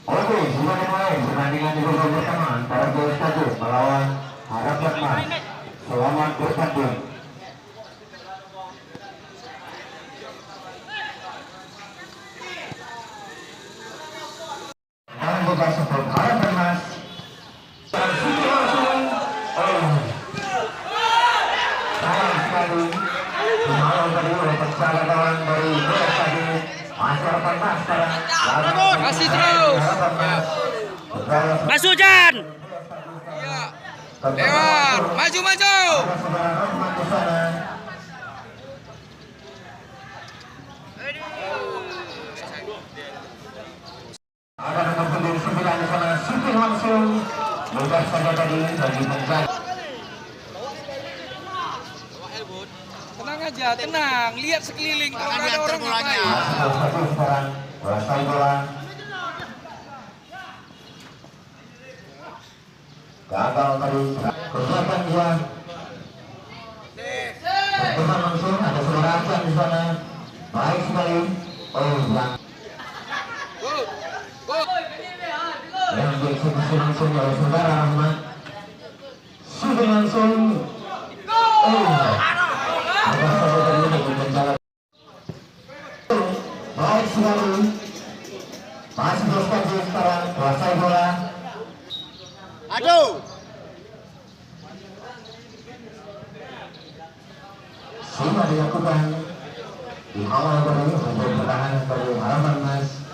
Oke, sudah dimulai pertandingan di babak pertama antara Boys Stadium melawan Harapan Mas. Selamat bertanding. Dan bukan sebelum Harapan Mas. Sayang sekali. Semalam tadi oleh kesalahan dari Boys Stadium. Masih Harapan Mas sekarang. Masih terus. Masuk Jan. Iya. Lewat. Maju maju. Ada nomor punggung 9 di sana, shooting langsung. Bebas saja tadi bagi pengganti. Tenang aja, tenang. Lihat sekeliling kalau nggak ada orang bolanya. Masih satu sekarang, kuasai bola. Gagal tadi, kegiatan dia. Pertemuan langsung, ada suara acan di sana. Baik sekali. Oh, yang dieksekusi langsung oleh saudara Rahmat. Shooting langsung. Ada saja tadi untuk menjalan. Baik sekali. Masih berstaji sekarang, kuasai bola. Aduh. Sudah dilakukan di awal tadi untuk pertahanan dari Harapan Mas.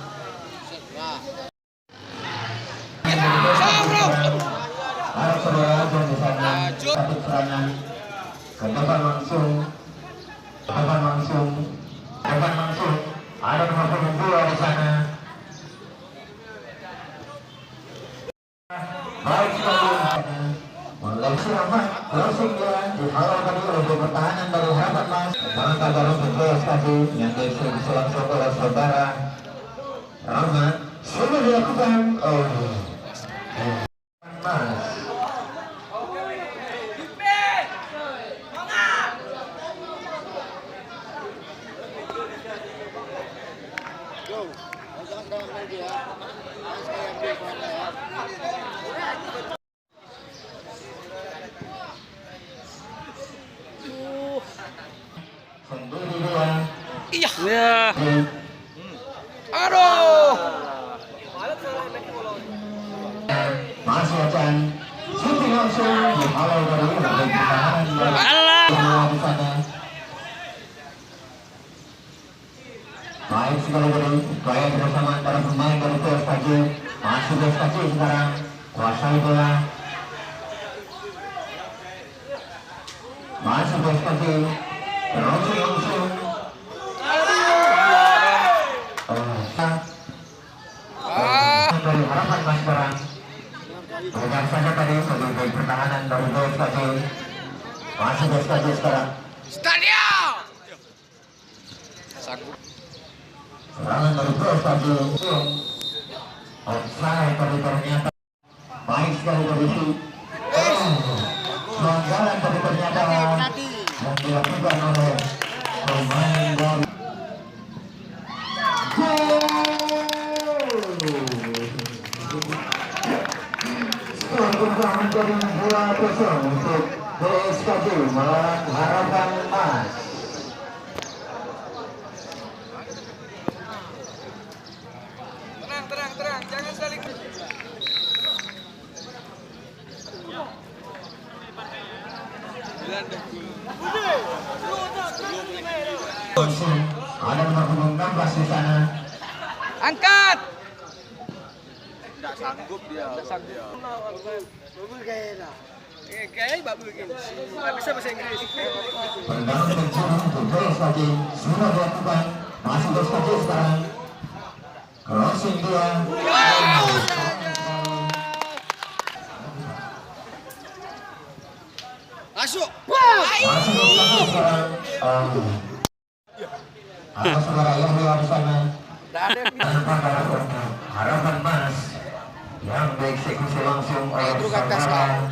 Harap saudara aja di sana satu serangan ke depan langsung, ada nomor punggung 2 di sana. Baik sekali. Meleksi Rahmat, crossing dia dihalau tadi oleh pertahanan dari Harapan Mas. Maka baru bergelas tadi yang dieksekusi langsung oleh saudara Rahmat. Sudah dilakukan. Mas. Sendiri dia. Iya. Aduh. Masih akan shooting langsung dihalau dari pertahanan di sana. Baik sekali tadi upaya bersama antara pemain dari PSG. Masih PSG sekarang kuasai bola. Masih PSG crossing langsung. Dari Harapan Mas sekarang. Bukan saja tadi sebagai pertahanan dari PSG. Masih PSG sekarang. Stadion. Sanggup. Serangan dari PSG. Offside tadi ternyata. Baik sekali dari itu. Pelanggaran tadi ternyata yang dilakukan oleh pemain dari skor berubah menjadi 2-0 untuk PSG melawan Harapan Mas. Tenang, jangan saling. Ada nomor punggung 16 di sana. Angkat. Tidak sanggup dia. Kayak babu gini. Nggak bisa bahasa Inggris. Tendangan pencuri untuk PSG sudah dilakukan. Masih PSG sekarang. Crossing dia. Masuk. Masih PSG sekarang. Ada saudara Yahya di sana. Harapan Mas yang dieksekusi langsung oleh saudara.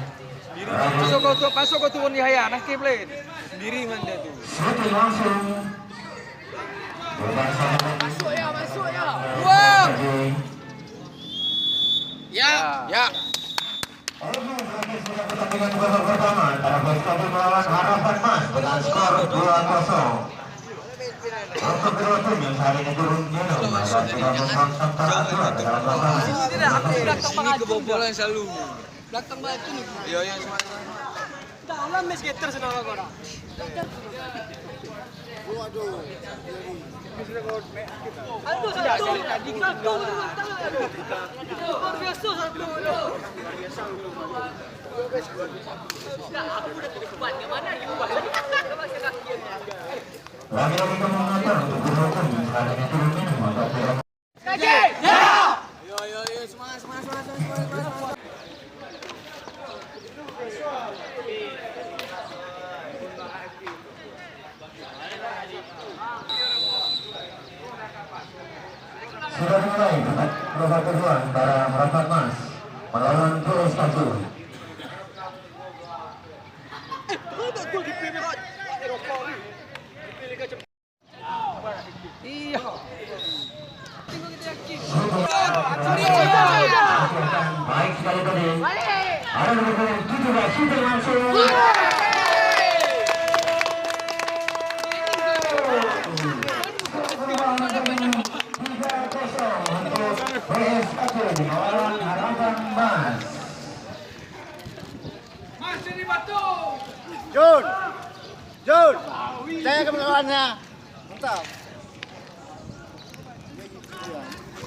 Pasok kau turun di haya, nak kiblat. Sendiri man dia tu. Shooting langsung. Masuk ya. Wow. pertandingan babak pertama antara PSKB melawan Harapan Mas dengan skor 2-0. Untuk kedua tim yang saat ini turun minum agar tidak memperangkat peraturan dalam lapangan. Sini kebobolan selalu. Belakang batu nih. Iya, iya. Dalam mes getter senang agora. Waduh. Satu. Luar biasa satu. Aku udah terdepan, gimana lagi buat? Lagi-lagi kemenangan untuk kedua tim yang saat ini turun minum agar tidak. Ayo, semangat. Sudah dimulai babak kedua antara Harapan Mas melawan PSKB. Iya. Baik sekali tadi. Ada nomor 17 shooting langsung. PSKB melawan Harapan Mas. Masih di batu. Jun. Saya akan melawannya. Mantap.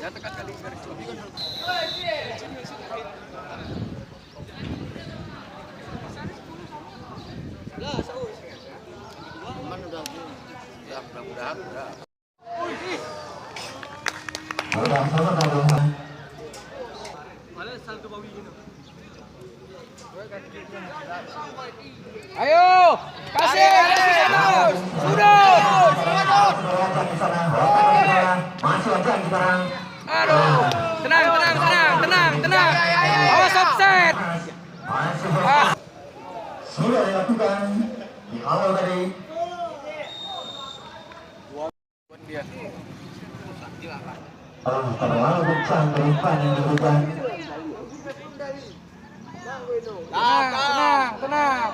Ya tekan kali garis lebih. Aman udah. Ya, mudah-mudahan udah. Sudah sama taruhan. Ayo, kasih terus. Sudah. Masih aja sekarang. Aduh, tenang. Awas offset. Masih sudah dilakukan di awal tadi. Terlalu kencang umpan yang diberikan. Tenang.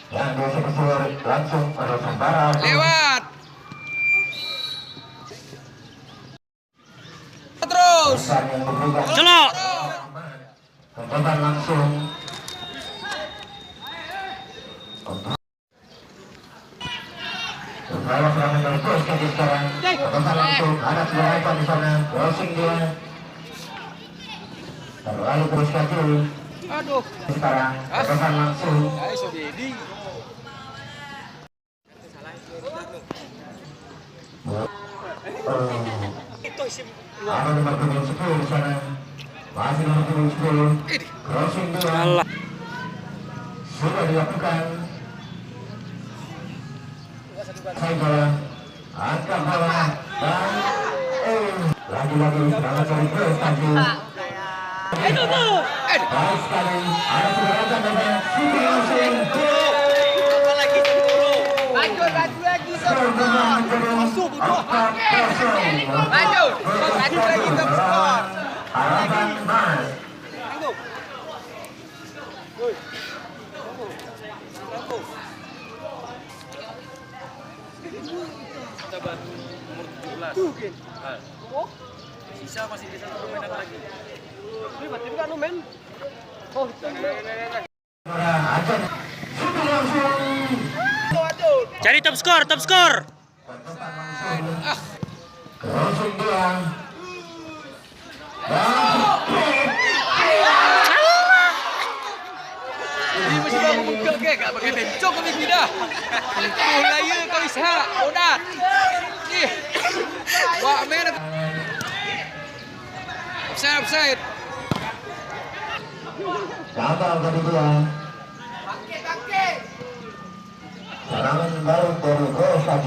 Yang dieksekusi langsung pada Sembara. Lewat. Terus. Umpan yang diberikan. Celok. Umpan langsung. Kalau serangan dari PSKB sekarang, umpan langsung ada sebuah di sana, crossing dia. Terlalu terus kaki. Aduh. Sekarang umpan langsung. Ayo Sobedi. Ada nomor punggung 10 di sana. Masih nomor punggung 10. Crossing dia. Sudah dilakukan. Saya bola. Angkat bola. Dan lagi-lagi serangan dari PSKB. Baik sekali. Ada serangan dari Siti langsung. Baju lagi. Harapan Mas. Kita bantu nomor 17. Sisa masih di satu permainan lagi. Ini batin kan men. Oh, Siti langsung. cari top skor. Crossing dia. Ini mesti bawa muka ke gak pakai bencong kami tidak. Tuh laya kau Ishak. Odat. Nih. Wah, merah. Offside. Gagal tadi dia. Serangan baru dari PSKB.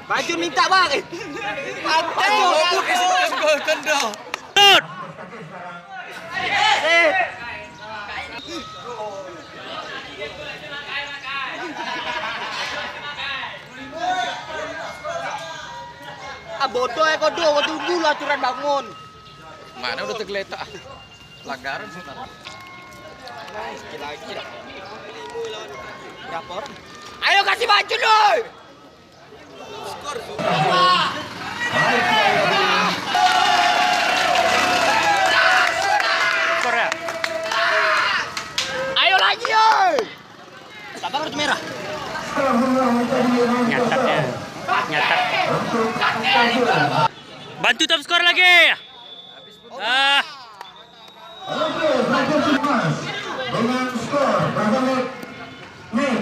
Baju minta bang. Gol tendang. bodoh ya kau dua, tunggu lah aturan bangun. Mana udah tergeletak. Pelanggaran sebenarnya. Lagi dah. Berapa orang? Ayo kasih baju doi. Skor ya. Ayo lagi oi. Sabar kartu merah. Nyatat. Bantu top skor lagi. Oke, Francis Mas dengan skor berapa nih?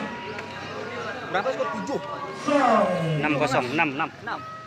Berapa skor? 7. 6-0, 6.